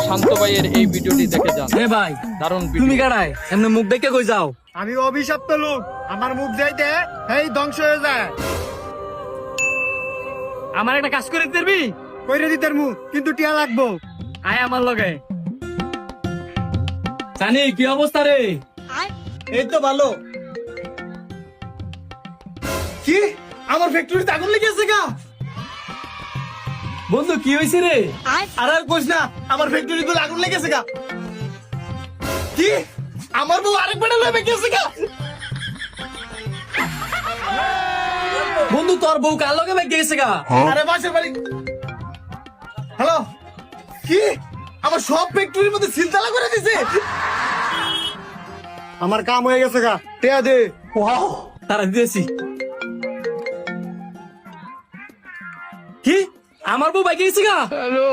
শান্ত ভাইয়ের এই ভিডিওটি দেখে যান। এ ভাই দারুণ তুমি ভিডিও। কারাই এমনি মুখ দেখে কই যাও? আমি অভিশপ্ত লোক, আমার মুখ যাইতে এই ধ্বংস হয়ে যায়। আমার একটা কাজ করে দিবি? কইরে দিতের মুখ, কিন্তু টিয়া লাগবো। আয় আমার লগে। জানি কি অবস্থা রে? এই তো ভালো। কি আমার ফ্যাক্টরিতে আগুন লেগেছে গা? বন্ধু কি হয়েছে রে? আর কইস না, আমার ফ্যাক্টরিতে আগুন লেগেছে গা। কি আমার বউ আরেক বেটা লয়ে গেছে গা? বন্ধু তোর বউ কার লগে বাইকে গেছে গা? আরে বাসের বাড়ি। হ্যালো, কি আমার সব ফ্যাক্টরির মধ্যে সিলতালা করে দিছে? আমার কাম হয়ে গেছে গা, টিয়া দে। ওয়াও তারা দিয়েছি। কি আমার বউ বাইকে গেছে গা? হ্যালো।